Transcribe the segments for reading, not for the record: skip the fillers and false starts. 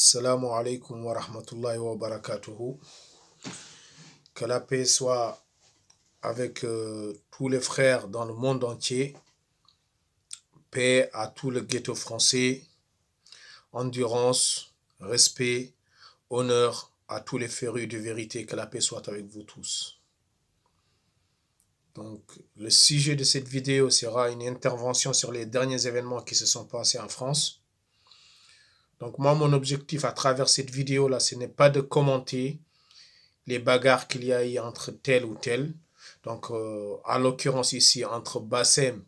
Assalamu alaikum wa rahmatullahi wa barakatuhu. Que la paix soit avec tous les frères dans le monde entier. Paix à tout le ghetto français. Endurance, respect, honneur à tous les férus de vérité. Que la paix soit avec vous tous. Donc, le sujet de cette vidéo sera une intervention sur les derniers événements qui se sont passés en France. Donc moi, mon objectif à travers cette vidéo-là, ce n'est pas de commenter les bagarres qu'il y a eu entre tel ou tel. Donc, en l'occurrence ici, entre Bassem,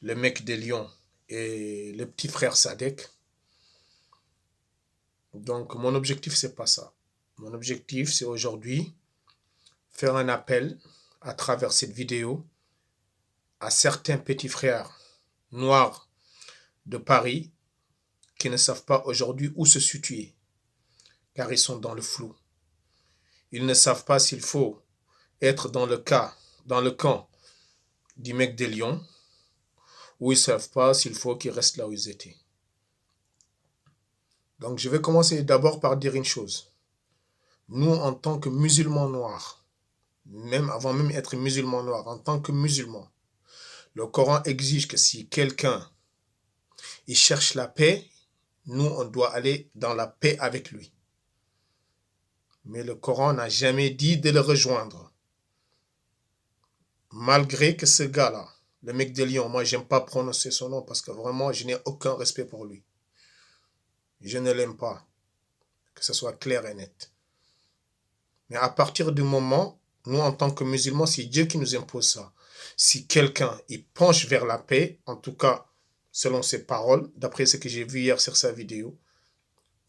le mec de Lyon, et le petit frère Sadek. Donc, mon objectif, c'est pas ça. Mon objectif, c'est aujourd'hui faire un appel à travers cette vidéo à certains petits frères noirs de Paris qui ne savent pas aujourd'hui où se situer, car ils sont dans le flou. Ils ne savent pas s'il faut être dans le camp du mec de Lyon, ou ils ne savent pas s'il faut qu'ils restent là où ils étaient. Donc je vais commencer d'abord par dire une chose. Nous, en tant que musulmans noirs, même avant même être musulmans noirs, en tant que musulmans, le Coran exige que si quelqu'un il cherche la paix, nous, on doit aller dans la paix avec lui. Mais le Coran n'a jamais dit de le rejoindre. Malgré que ce gars-là, le mec de Lyon, moi, j'aime pas prononcer son nom parce que vraiment, je n'ai aucun respect pour lui. Je ne l'aime pas. Que ce soit clair et net. Mais à partir du moment, nous, en tant que musulmans, c'est Dieu qui nous impose ça. Si quelqu'un, il penche vers la paix, en tout cas, selon ses paroles, d'après ce que j'ai vu hier sur sa vidéo,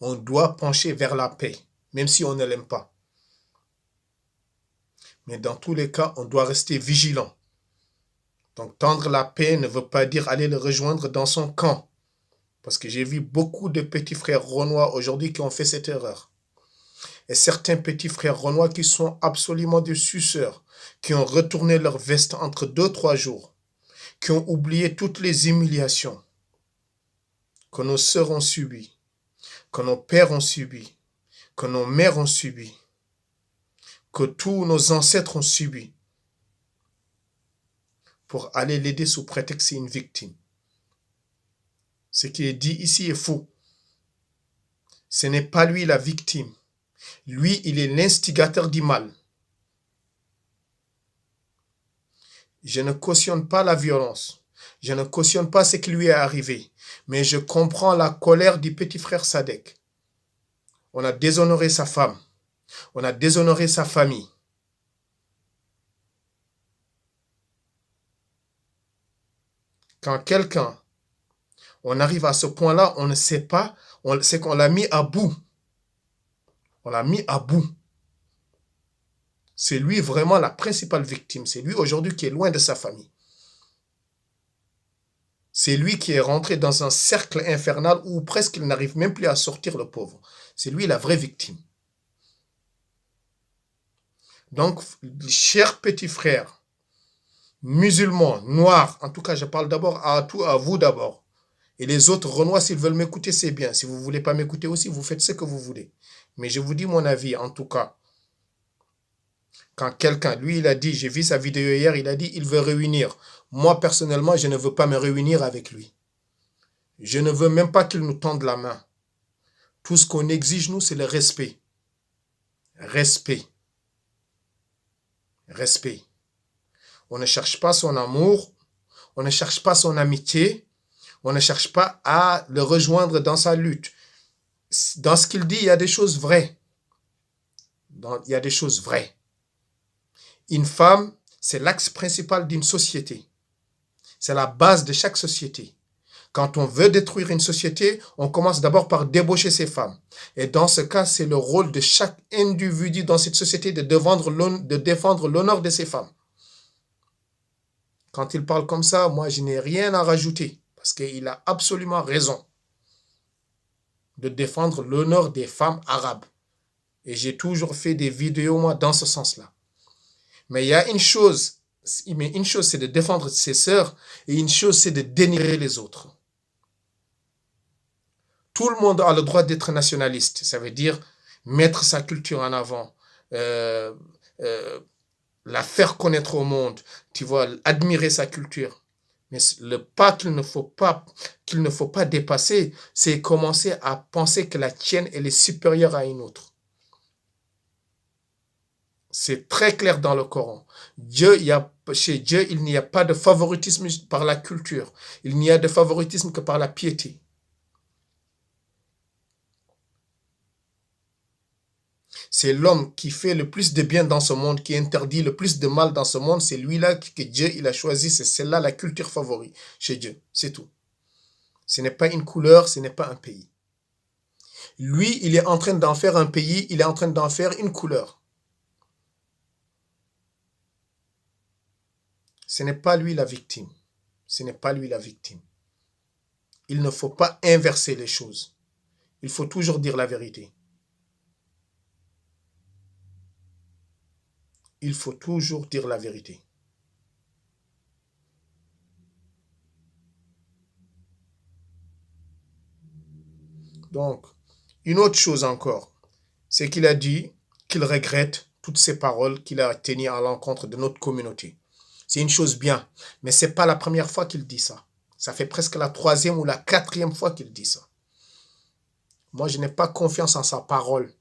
on doit pencher vers la paix, même si on ne l'aime pas. Mais dans tous les cas, on doit rester vigilant. Donc, tendre la paix ne veut pas dire aller le rejoindre dans son camp. Parce que j'ai vu beaucoup de petits frères renois aujourd'hui qui ont fait cette erreur. Et certains petits frères renois qui sont absolument des suceurs, qui ont retourné leur veste entre 2-3 jours, qui ont oublié toutes les humiliations que nos sœurs ont subies, que nos pères ont subies, que nos mères ont subies, que tous nos ancêtres ont subies, pour aller l'aider sous prétexte que c'est une victime. Ce qui est dit ici est faux. Ce n'est pas lui la victime. Lui, il est l'instigateur du mal. Je ne cautionne pas la violence. Je ne cautionne pas ce qui lui est arrivé. Mais je comprends la colère du petit frère Sadek. On a déshonoré sa femme. On a déshonoré sa famille. Quand quelqu'un, on arrive à ce point-là, on ne sait pas, c'est qu'on l'a mis à bout. On l'a mis à bout. C'est lui vraiment la principale victime. C'est lui aujourd'hui qui est loin de sa famille. C'est lui qui est rentré dans un cercle infernal où presque il n'arrive même plus à sortir, le pauvre. C'est lui la vraie victime. Donc, chers petits frères, musulmans, noirs, en tout cas, je parle d'abord à vous d'abord. Et les autres renois, s'ils veulent m'écouter, c'est bien. Si vous ne voulez pas m'écouter aussi, vous faites ce que vous voulez. Mais je vous dis mon avis, en tout cas. Quand quelqu'un, lui, il a dit, j'ai vu sa vidéo hier, il a dit, il veut réunir. Moi, personnellement, je ne veux pas me réunir avec lui. Je ne veux même pas qu'il nous tende la main. Tout ce qu'on exige, nous, c'est le respect. Respect. Respect. On ne cherche pas son amour. On ne cherche pas son amitié. On ne cherche pas à le rejoindre dans sa lutte. Dans ce qu'il dit, il y a des choses vraies. Il y a des choses vraies. Une femme, c'est l'axe principal d'une société. C'est la base de chaque société. Quand on veut détruire une société, on commence d'abord par débaucher ses femmes. Et dans ce cas, c'est le rôle de chaque individu dans cette société de défendre l'honneur de ses femmes. Quand il parle comme ça, moi, je n'ai rien à rajouter. Parce qu'il a absolument raison de défendre l'honneur des femmes arabes. Et j'ai toujours fait des vidéos, moi, dans ce sens-là. Mais il y a une chose, c'est de défendre ses sœurs, et une chose, c'est de dénigrer les autres. Tout le monde a le droit d'être nationaliste. Ça veut dire mettre sa culture en avant, euh, euh, la faire connaître au monde, tu vois, admirer sa culture. Mais le pas qu'il ne faut pas dépasser, c'est commencer à penser que la tienne, elle est supérieure à une autre. C'est très clair dans le Coran. Chez Dieu, il n'y a pas de favoritisme par la culture. Il n'y a de favoritisme que par la piété. C'est l'homme qui fait le plus de bien dans ce monde, qui interdit le plus de mal dans ce monde. C'est lui-là que Dieu il a choisi. C'est celle-là la culture favorite chez Dieu. C'est tout. Ce n'est pas une couleur, ce n'est pas un pays. Lui, il est en train d'en faire un pays, il est en train d'en faire une couleur. Ce n'est pas lui la victime. Ce n'est pas lui la victime. Il ne faut pas inverser les choses. Il faut toujours dire la vérité. Il faut toujours dire la vérité. Donc, une autre chose encore, c'est qu'il a dit qu'il regrette toutes ces paroles qu'il a tenues à l'encontre de notre communauté. C'est une chose bien, mais ce n'est pas la première fois qu'il dit ça. Ça fait presque la 3e ou la 4e fois qu'il dit ça. Moi, je n'ai pas confiance en sa parole.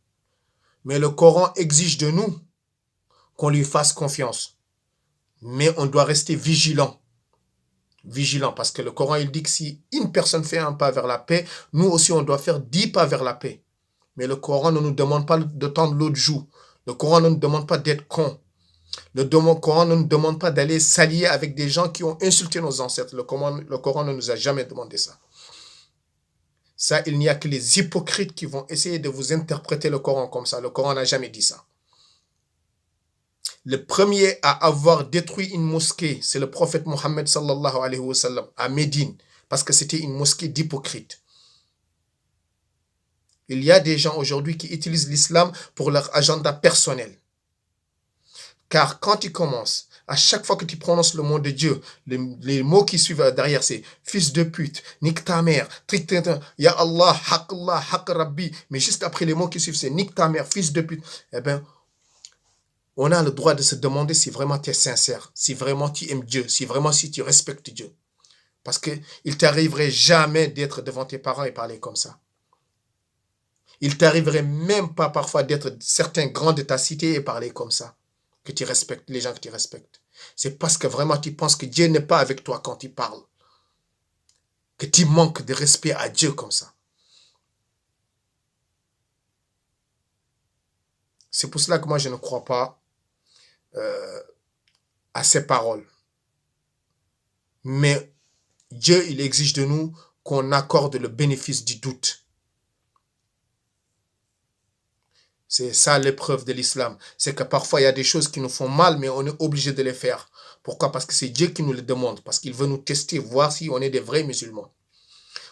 Mais le Coran exige de nous qu'on lui fasse confiance. Mais on doit rester vigilant. Vigilant, parce que le Coran, il dit que si une personne fait un pas vers la paix, nous aussi, on doit faire 10 pas vers la paix. Mais le Coran ne nous demande pas de tendre l'autre joue. Le Coran ne nous demande pas d'être con. Le Coran ne nous demande pas d'aller s'allier avec des gens qui ont insulté nos ancêtres. Le Coran ne nous a jamais demandé ça. Ça, il n'y a que les hypocrites qui vont essayer de vous interpréter le Coran comme ça. Le Coran n'a jamais dit ça. Le premier à avoir détruit une mosquée, c'est le prophète Mohammed sallallahu alayhi wa sallam à Médine, parce que c'était une mosquée d'hypocrites. Il y a des gens aujourd'hui qui utilisent l'islam pour leur agenda personnel. Car quand tu commences, à chaque fois que tu prononces le nom de Dieu, les mots qui suivent derrière, c'est fils de pute, nique ta mère, ya Allah, haq Rabbi. Mais juste après les mots qui suivent, c'est nique ta mère, fils de pute. Eh bien, on a le droit de se demander si vraiment tu es sincère, si vraiment tu aimes Dieu, si vraiment si tu respectes Dieu. Parce qu'il ne t'arriverait jamais d'être devant tes parents et parler comme ça. Il t'arriverait même pas parfois d'être certains grands de ta cité et parler comme ça. Que tu respectes les gens que tu respectes. C'est parce que vraiment tu penses que Dieu n'est pas avec toi quand tu parles. Que tu manques de respect à Dieu comme ça. C'est pour cela que moi je ne crois pas à ces paroles. Mais Dieu, il exige de nous qu'on accorde le bénéfice du doute. C'est ça l'épreuve de l'islam. C'est que parfois il y a des choses qui nous font mal, mais on est obligé de les faire. Pourquoi? Parce que c'est Dieu qui nous le demande. Parce qu'il veut nous tester, voir si on est des vrais musulmans.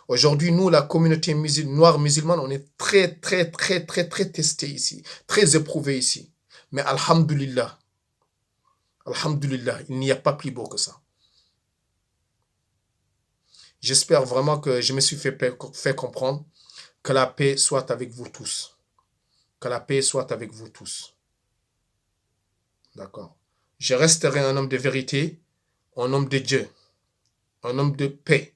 Aujourd'hui, nous, la communauté noire musulmane, on est très testés ici. Très éprouvés ici. Mais alhamdulillah, il n'y a pas plus beau que ça. J'espère vraiment que je me suis fait comprendre. Que la paix soit avec vous tous. Que la paix soit avec vous tous. D'accord. Je resterai un homme de vérité, un homme de Dieu, un homme de paix.